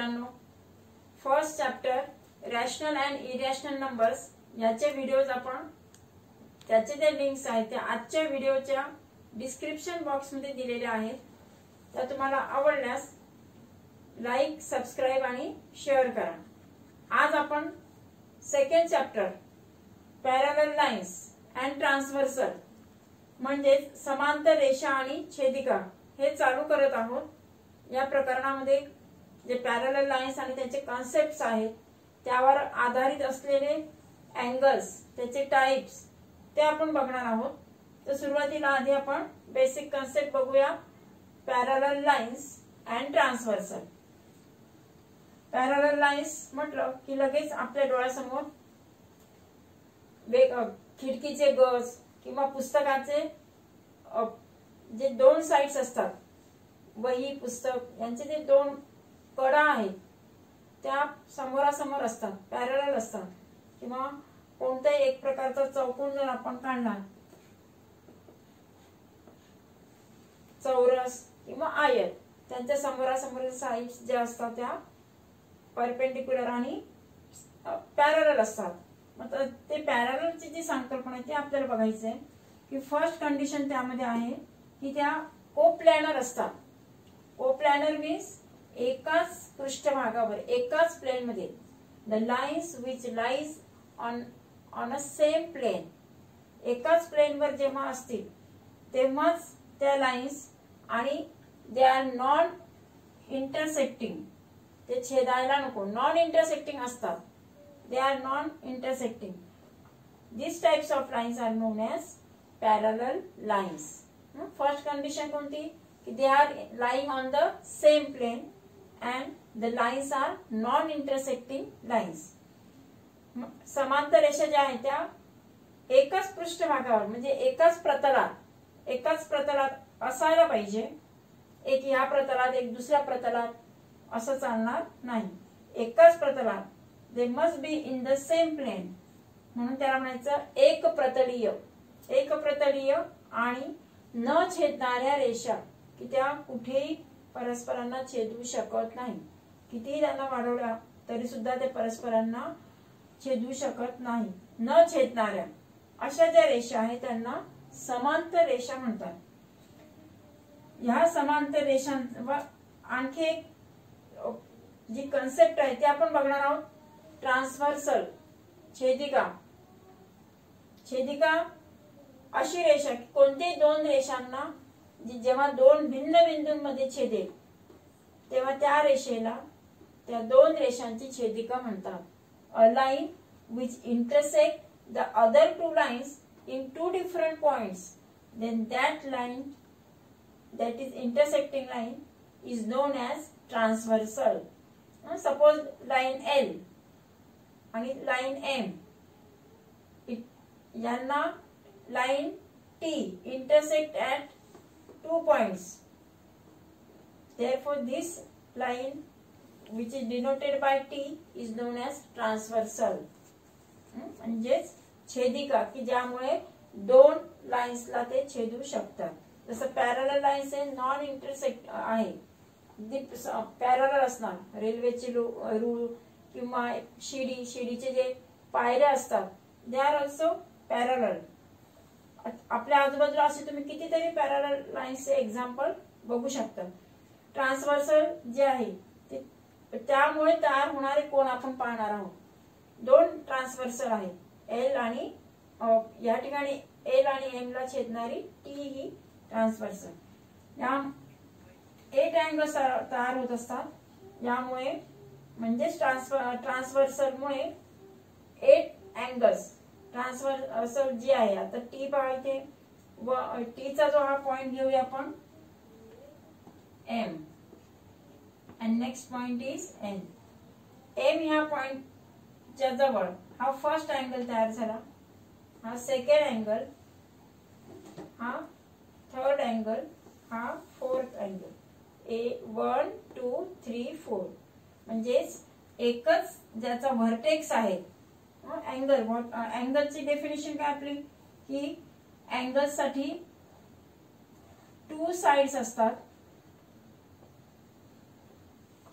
मित्रांनो, first chapter rational and irrational numbers याचे videos आपण त्याचे जे लिंक्स आहेत ते आजच्या व्हिडिओच्या डिस्क्रिप्शन बॉक्स मध्ये दिलेले आहेत. त्या तुम्हाला आवडल्यास लाईक, सबस्क्राइब आणि शेअर करा. आज आपण second chapter parallel lines and transversal म्हणजे समांतर रेषा आणि छेदिका हे चालू करत आहोत. या प्रकरणामध्ये जे पॅरलल लाईन्स आणि त्याचे कॉन्सेप्ट्स आहेत त्यावर आधारित असलेले अँगल्स, त्याचे टाइप्स ते आपण बघणार आहोत. तर सुरुवातीला आधी आपण बेसिक कॉन्सेप्ट बघूया. Parallel lines and transversal. Parallel lines म्हटलं की लगेच आपल्या डोळ्यासमोर खिडकीचे गज किंवा पुस्तकाचे जे दोन साइड्स असतात, वही पुस्तक यांचे जे दोन कडा आहेत त्या समोरासमोर असतात, पॅरलल असतात. किंवा कोणत्याही एक प्रकारचा चौकोन जर आपण काढला, चौरस किंवा आयत, त्यांच्या समोरासमोर साइड्स ज्या असतात त्या परपेंडिक्युलर आणि पॅरलल असतात. मग ते पॅरललची जी संकल्पना आहे ती आपल्याला बघायची आहे की फर्स्ट कंडिशन त्यामध्ये आहे की त्या कोप्लॅनर असतात. कोप्लॅनर मीन्स एकाच पृष्ठभागावर, एकाच प्लेन मध्ये, the lines which lies on a same plane. एकाच प्लेन वर जेव्हा असतील तेव्हाच त्या लाईन्स आणि दे आर नॉन इंटरसेक्टिंग, ते छेदायला नको, नॉन इंटरसेक्टिंग असतात. They are non intersecting. This types of lines are known as parallel lines. First condition कोणती की they are lying on the same plane and the lines are non intersecting lines. समांतर रेषा ज्या आहेत त्या एकाच पृष्ठभागावर म्हणजे एकाच प्रतलात असायला पाहिजे. एक या प्रतलात, एक दुसऱ्या प्रतलात असं चालणार नाही. एकाच प्रतलात, they must be in the same plane. म्हणून त्याला म्हणायचं एकप्रतलीय. एकप्रतलीय आणि न छेदणाऱ्या रेषा की त्या कुठेही परस्परांना छेदू शकत नाही. कितीही त्यांना वाढवल्या तरी सुद्धा ते परस्परांना छेदू शकत नाही. न छेदणाऱ्या अशा ज्या रेषा आहेत त्यांना समांतर रेषा म्हणतात. ह्या समांतर रेषांवर आणखी एक जी कन्सेप्ट आहे ती आपण बघणार आहोत. ट्रान्सव्हर्सल, छेदिका. छेदिका अशी रेषा कोणत्याही दोन रेषांना जेव्हा दोन भिन्न बिंदूंमध्ये छेदेल तेव्हा त्या रेषेला, त्या दोन रेषांची छेदिका म्हणतात. A line which intersect the other two lines in two different points, then that line, that is intersecting line, is known as transversal. Suppose line L आणि लाईन एम यांना line T intersect at 2 points. Therefore, this line which is denoted by T is known as transversal. म्हणजेच छेदिका की ज्यामुळे दोन लाईन्सला ते छेदू शकतात. जसं parallel lines हे नॉन इंटरसेक्ट आहे, पॅरलल असणार. रेल्वेची रूळ किंवा शिडीचे जे पायऱ्या असतात दे आर ऑल्सो पॅरलल. आपल्या आजूबाजूला असे तुम्ही कितीतरी पॅरलल लाईन्सचे एक्झाम्पल बघू शकता. ट्रान्सव्हर्सल जे आहे ते त्यामुळे तयार होणारे कोण आपण पाहणार आहोत. दोन ट्रान्सव्हर्सल आहेत, एल आणि या ठिकाणी एल आणि एम ला छेदणारी टी ही ट्रान्सव्हर्सल. या 8 अँगल्स तयार होत असतात. यामुळे म्हणजेच ट्रान्सव्हर्सलमुळे 8 अँगल्स. ट्रान्सव्हर्सल जी आहे, आता टी बघा इथे, व टीचा जो हा पॉइंट घेऊया आपण M, and next point is N. M ह्या पॉइंटच्या जवळ हा फर्स्ट अँगल तयार झाला, हा सेकंड अँगल, हा थर्ड अँगल, हा फोर्थ अँगल. 1 2 3 4 म्हणजेच एकच ज्याचा व्हर्टेक्स आहे. अँगल, अँगलची डेफिनेशन काय आपली की अँगल साठी 2 साइड्स असतात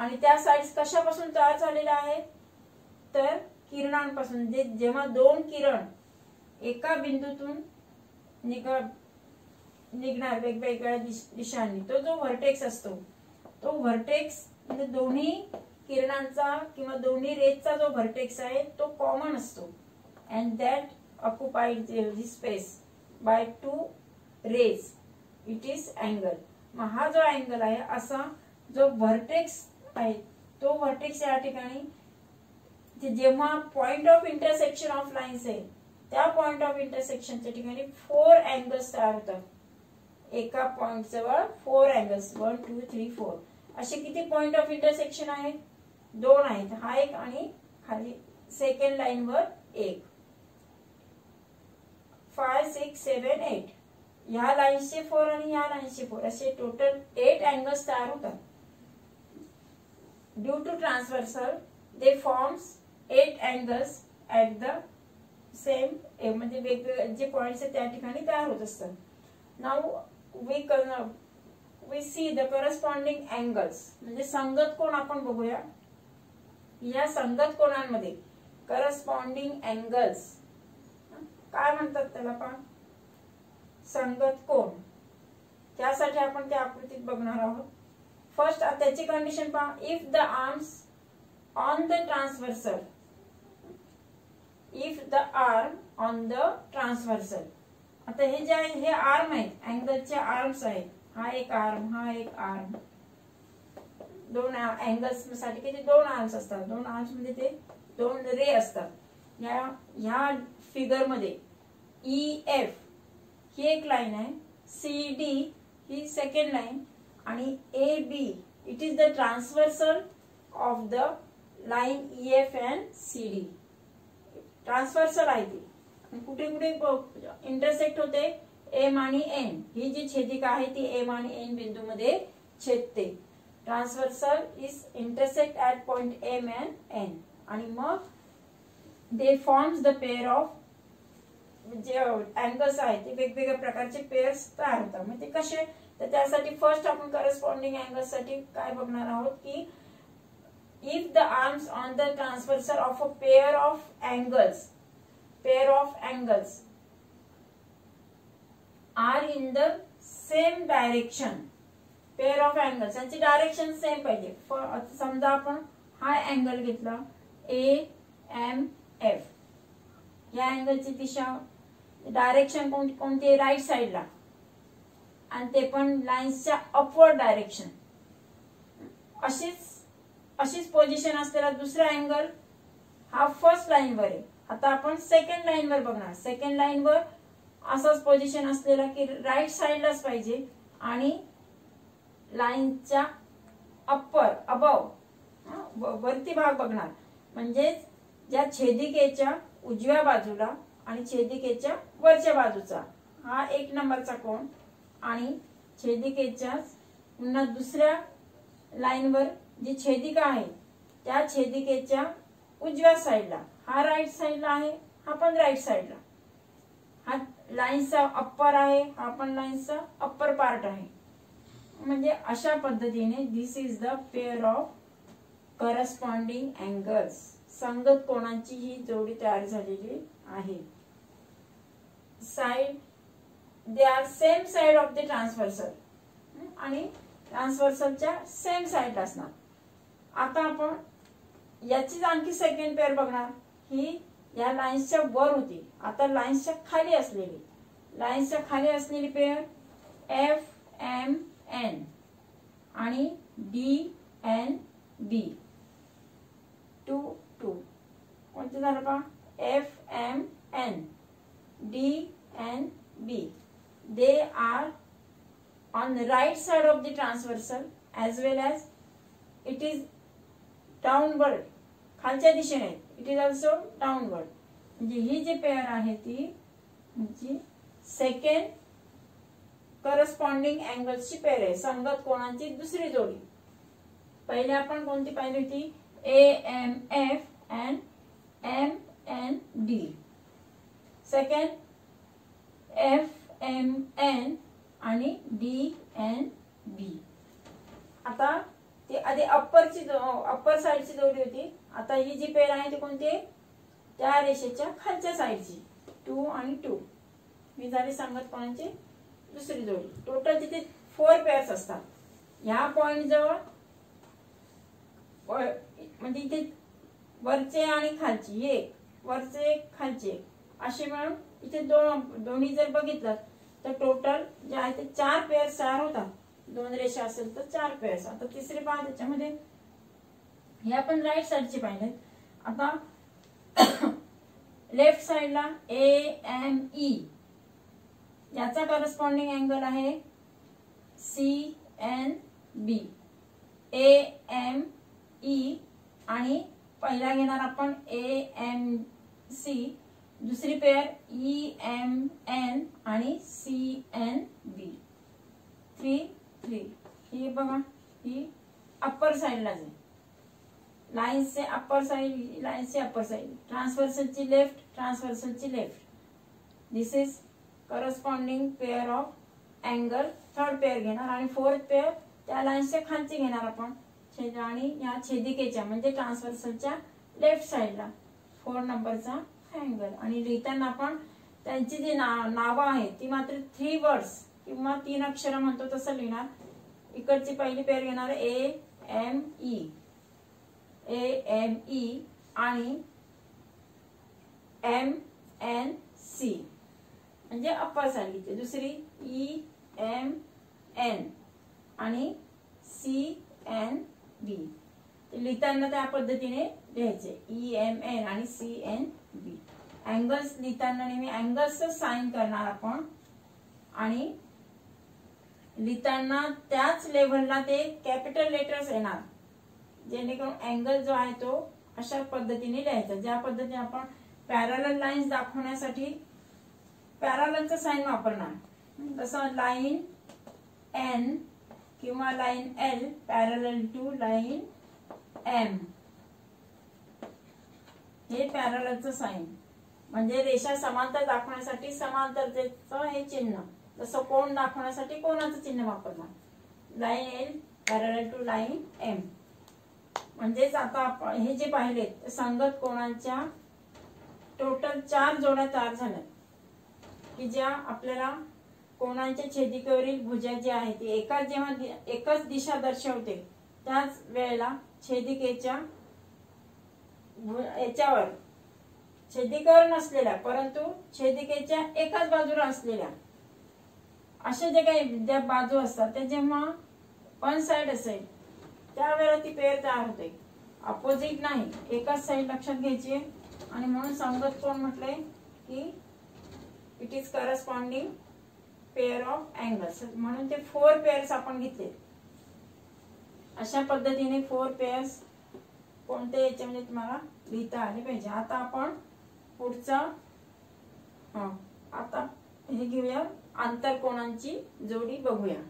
आणि त्या साइड्स कशापासून तयार झालेल्या आहेत तर किरणांपासून. जेव्हा दोन किरण एका बिंदूतून निघणार वेगवेगळ्या दिशांनी, तो जो व्हर्टेक्स असतो, तो व्हर्टेक्स म्हणजे दोन्ही किरणांचा किंवा दोन्ही रेजचा जो व्हर्टेक्स आहे तो कॉमन असतो. And that occupied the space by two rays, it is angle. मग हा जो अँगल आहे असा जो व्हर्टेक्स आहे, तो व्हर्टेक्स या ठिकाणी जेव्हा point of intersection of lines आहे, त्या पॉइंट ऑफ इंटरसेक्शनच्या ठिकाणी 4 अँगल्स तयार होतात. एका पॉइंट जवळ 4 अँगल्स, 1 2 3 4 असे किती पॉइंट ऑफ इंटरसेक्शन आहेत? 2 आहेत. हा एक आणि खाली सेकंड लाईन वर एक. 5 6 7 8 ह्या लाईन्सचे 4 आणि ह्या लाईन्सचे 4 असे टोटल 8 अँगल्स तयार होतात. Due to transversal they forms 8 angles at the same, म्हणजे वेगवेगळे जे पॉइंट्स आहेत त्या ठिकाणी तयार होत असतात. Now we see the corresponding angles, म्हणजे संगत कोण आपण बघूया. या संगत कोणांमध्ये करस्पॉन्डिंग अँगल्स काय म्हणतात त्याला पहा, संगत कोण. त्यासाठी आपण त्या आकृतीत बघणार आहोत. फर्स्ट त्याची कंडिशन पहा. If the arms on the transversal, if the arm on the transversal. आता हे जे आहे हे आर्म आहेत, अँगलचे आर्म्स आहेत. हा एक आर्म, हा एक आर्म. दोन अँगल्स साठी किती 2 आर्म्स असतात. 2 आर्म्स म्हणजे ते 2 रे असतात. ह्या फिगर मध्ये EF ही एक लाईन आहे, CD ही सेकंड लाईन आणि AB it is the transversal of the line EF and CD. Transversal आहे ती. कुठे कुठे इंटरसेक्ट होते, M आणि N. ही जी छेदिका आहे ती M आणि N बिंदू मध्ये छेदते. Transversal is intersect at point M and N. आणि मग दे फॉर्म्स द पेअर ऑफ, जे अँगल्स आहेत ते वेगवेगळ्या प्रकारचे पेअर्स तयार होतात. मग ते कसे, तर त्यासाठी फर्स्ट आपण करस्पॉन्डिंग अँगल्स साठी काय बघणार आहोत की if the arms on the transversal of a pair of angles are in the same direction. Pair of angles यांची डायरेक्शन सेम पाहिजे. समजा आपण हा अँगल घेतला AMF, या अँगलची दिशा डायरेक्शन कोणती, राईट साइडला, आणि ते पण लाईन्सच्या अपवर्ड डायरेक्शन. अशीच पोझिशन असलेला दुसरा अँगल हा फर्स्ट लाईन वर आहे. आता आपण सेकंड लाईन वर बघणार. सेकंड लाईन वर असंच पोझिशन असलेला की राईट साइडलाच पाहिजे आणि लाईनच्या अप्पर अबव वरती भाग बघणार. म्हणजेच ज्या छेदिकेच्या उजव्या बाजूला आणि छेदिकेच्या वरच्या बाजूचा हा 1 नंबरचा कोण, आणि छेदिकेच्या पुन्हा दुसऱ्या लाईनवर जी छेदिका आहे त्या छेदिकेच्या उजव्या साइडला हा राईट साइडला आहे, हा पण राईट साइडला. हा लाईनचा अप्पर आहे, हा पण लाईनचा अप्पर पार्ट आहे. म्हणजे अशा पद्धतीने this is the pair of corresponding angles. संगत कोणांची ही जोडी तयार झालेली आहे. Side they are same side of the transversal, आणि ट्रान्सव्हर्सलच्या सेम साइड असणार. आता आपण याचीच आणखी सेकंड पेअर बघणार. ही या लाईन्सच्या वर होती, आता लाईन्सच्या खाली असलेली पेअर FMN आणि DNB. 2 2 कोणते झालं पहा, FMN DNB. They are on the right side of the transversal as well as it is downward, खालच्या दिशेने. It is also downward. म्हणजे ही जी पेअर आहे ती म्हणजे सेकंड करस्पॉन्डिंग अँगल्सची पेअर आहे, संगत कोणांची दुसरी जोडी. पहिले आपण कोणती पाहिली होती, AMF and MND. Second FMN आणि DNB. आता ती आधी अप्पर साईडची जोडी होती. आता ही जी पेर आहे ती कोणती, त्या रेषेच्या खालच्या साईडची 2 आणि 2 मी झाली सांगत कोणाची दुसरी जोडी. टोटल तिथे 4 पेअर्स असतात. ह्या पॉइंट जवळ म्हणजे इथे वरचे आणि खालची एक, वरचे एक खालचे एक, असे मिळून इथे दोन्ही जर बघितलं तर टोटल जे आहे ते 4 पेअर्स तयार होतात. 2 रेषा असेल तर 4 पेअर्स. आता तिसरे पहा त्याच्यामध्ये हे आपण राईट साईडचे पाहिले. आता लेफ्ट साइडला AME याचा करस्पॉन्डिंग अँगल आहे CNB. AME आणि पहिला घेणार आपण AMC, दुसरी पेअर EMN आणि CNB. 3 3 ही बघा, ही अप्पर साइडला जाईल. लाइन से अपर साइड, लाइन से अपर साइड, ट्रांसवर्सल ची लेफ्ट, ट्रांसवर्सल ची left. This is corresponding pair of angle. Third pair घेणार आणि फोर्थ पेअर त्या लाईनच्या खालची घेणार आपण आणि या छेदिकेच्या म्हणजे ट्रान्सव्हर्सलच्या लेफ्ट साइडला 4 नंबरचा अँगल. आणि लिहिताना आपण त्यांची जी नावं आहेत ती मात्र 3 वर्ड्स किंवा 3 अक्षर म्हणतो तसं लिहिणार. इकडची पहिली पेअर घेणार AME आणि MNC म्हणजे अप्पर साइड घेते. दुसरी EMN आणि CNB. लिहिताना त्या पद्धतीने लिहायचे EMN आणि CNB. अँगल्स लिहिताना नेहमी अँगल्स साइन करणार आपण आणि लिहिताना त्याच लेव्हलला ते कॅपिटल लेटर्स येणार, जेणेकरून अँगल जो आहे तो अशा पद्धतीने लिहायचा. ज्या पद्धतीने आपण पॅरलल लाईन्स दाखवण्यासाठी पॅरललचं साइन वापरणार, तसं लाईन N किंवा line L parallel to line M हे पॅरललचं साइन. म्हणजे रेषा समांतर दाखवण्यासाठी समांतरतेचं हे चिन्ह, जसं कोण दाखवण्यासाठी कोणाचं चिन्ह वापरणार. Line L parallel to line M. म्हणजेच आता आपण हे जे पाहिले संगत कोणाच्या टोटल 4 जोड्या तयार झाल्या की ज्या आपल्याला कोणाच्या छेदिकेवरील भुजा जी आहे ती जेव्हा एकच दिशा दर्शवते त्याच वेळेला छेदिकेच्या याच्यावर छेदिकेवर नसलेल्या परंतु छेदिकेच्या एकाच बाजूला असलेल्या अशा जे काही ज्या बाजू असतात त्या जेव्हा वन साइड असेल त्यावेळेला ती पेअर तयार होते. अपोजिट नाही, एकाच साइड लक्षात घ्यायची. आणि म्हणून संगत कोण म्हटलंय की it is corresponding pair of angles. म्हणून ते 4 पेअर्स आपण घेतले. अशा पद्धतीने 4 पेअर्स कोणत्या याच्यामध्ये तुम्हाला लिहिता आले पाहिजे. आता आपण पुढचं आता हे घेऊया, आंतरकोनांची जोडी बघूया.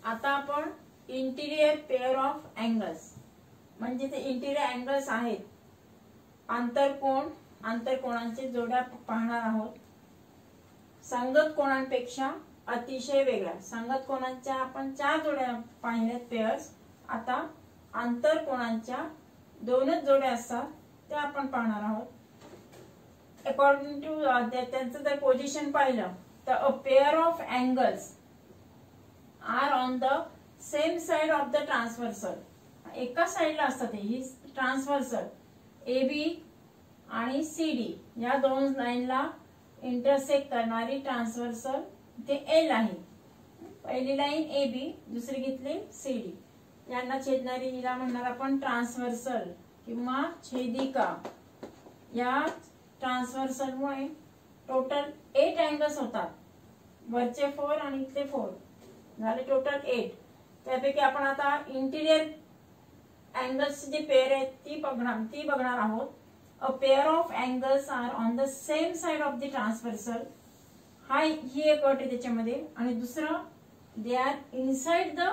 आता आपण इंटिरियर पेअर ऑफ अँगल्स म्हणजे ते इंटिरियर अँगल्स आहेत, आंतरकोनांचे जोड्या पाहणार आहोत. संगत कोणांपेक्षा अतिशय वेगळ्या. संगत कोणांच्या आपण 4 जोड्या पाहिल्यात पेअर्स. आता आंतरकोनांच्या 2च जोड्या असतात त्या आपण पाहणार आहोत. अकॉर्डिंग टू त्यांचं जर पोझिशन पाहिलं तर a pair of angles are on the same side of the transversal. एका साइडला असतात ही ट्रान्सव्हर्सल AB आणि CD या 2 लाईनला इंटरसेक्ट करणारी ट्रान्सव्हर्सल ते L आहे. पहिली लाईन AB, दुसरी घेतली CD. यांना छेदणारी हिला म्हणणार आपण ट्रान्सव्हर्सल किंवा छेदिका. या ट्रान्सव्हर्सलमुळे टोटल 8 अँगल्स होतात. वरचे 4 आणि इथले 4 झाले टोटल 8. त्यापैकी आपण आता इंटिरियर अँगल्स जी पेअर आहे ती बघणार आहोत. A pair of angles are on the same side of the transversal. ही एक अट आहे त्याच्यामध्ये. आणि दुसरं they are inside the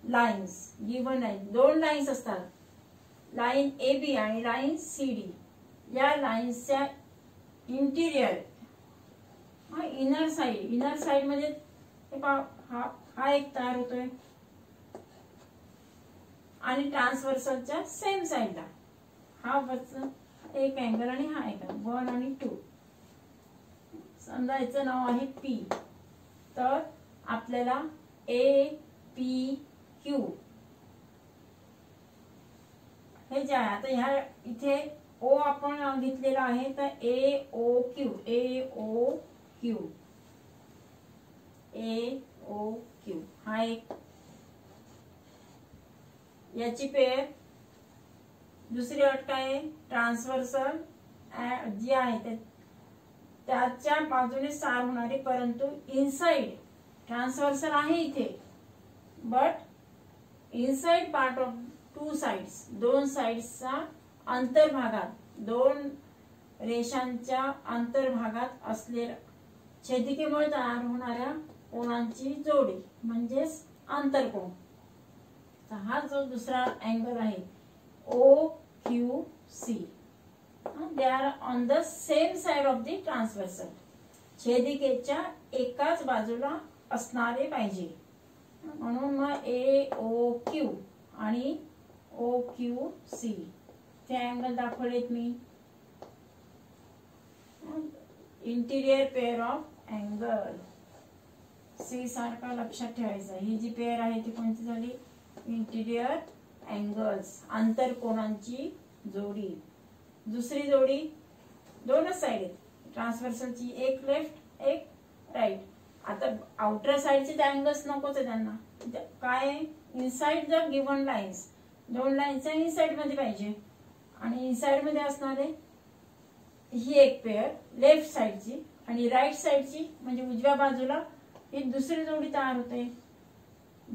lines given आहे. 2 लाईन्स असतात, लाईन AB आणि लाईन CD. या लाईन्सच्या इंटिरियर इनर साइड मध्ये हा एक तयार होतोय. आणि ट्रान्सव्हर्सलच्या सेम साइडला हा एक अँगल आणि हा एक 1 आणि 2. समजा याचं नाव आहे P. तर आपल्याला APQ हे जे आहे, आता ह्या इथे O आपण घेतलेला आहे, तर AOQ हा एक. याची पेअर दुसरी अट काय आहे, ट्रान्सव्हर्सल जी आहे त्याच्या बाजूने सार होणारी, परंतु इनसाइड ट्रान्सव्हर्सल आहे इथे, but inside part of 2 sides, 2 साइड्सचा अंतर्भागात, 2 रेषांच्या अंतर्भागात असलेल्या छेदिकेमुळे तयार होणाऱ्या कोणांची जोडी म्हणजेच आंतरकोन. तर हा जो दुसरा अँगल आहे OQC, they are on the same side of the transversal. छेदिकेच्या एकाच बाजूला असणारे पाहिजे, म्हणून मग AOQ आणि OQC ते अँगल दाखवलेत मी. Interior pair of angle C सारखा लक्षात ठेवायचा. ही जी पेअर आहे ती कोणती झाली, इंटिरियर अँगल्स, आंतरकोनांची जोडी. दुसरी जोडी दोनच साइड आहेत ट्रान्सव्हर्सलची, एक लेफ्ट एक राईट. आता आउटर साइडचे ते अँगल्स नकोच आहे त्यांना, काय इनसाइड द गिव्हन लाईन्स, 2 लाईन्सच्या इनसाइड मध्ये पाहिजे, आणि इनसाइड मध्ये असणारे ही एक पेअर लेफ्ट साइडची, आणि राईट साइडची म्हणजे उजव्या बाजूला ही दुसरी जोडी तयार होते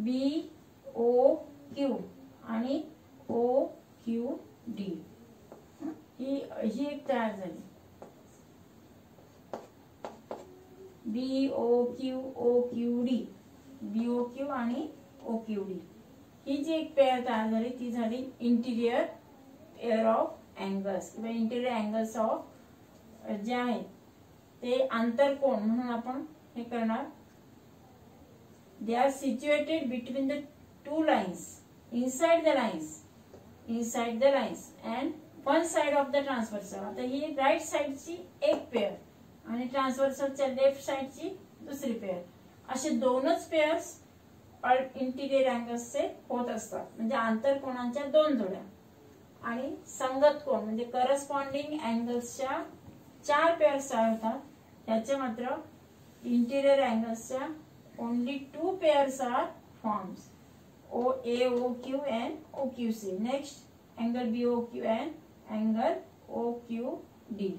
BOQ आणि OQD. ही एक तयार झाली, BOQ आणि OQD. ही जी एक पेअर तयार झाली ती झाली इंटिरियर पेअर ऑफ अँगल्स किंवा इंटिरियर अँगल्स ऑफ जे आहेत ते आंतरकोन म्हणून आपण हे करणार. They are situated between the 2 lines, inside the lines and 1 side of the transversal. आता ही राईट साइडची एक पेअर आणि ट्रान्सव्हर्सलच्या लेफ्ट साइडची दुसरी पेअर, असे 2च पेअर्स इंटिरियर अँगल्सचे होत असतात, म्हणजे आंतरकोनांच्या 2 जोड्या. आणि संगत कोन म्हणजे करस्पॉन्डिंग अँगल्सच्या 4 पेअर्स तयार होतात. त्याचे मात्र इंटिरियर अँगल्सच्या only 2 pairs are forms, AOQ and OQC. Next angle BOQ and angle OQD.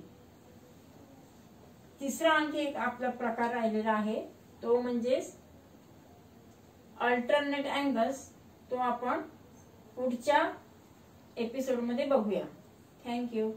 तिसरा आणखी एक आपला प्रकार राहिलेला आहे, तो म्हणजे अल्टरनेट अँगल्स. तो आपण पुढच्या एपिसोड मध्ये बघूया. थँक्यू.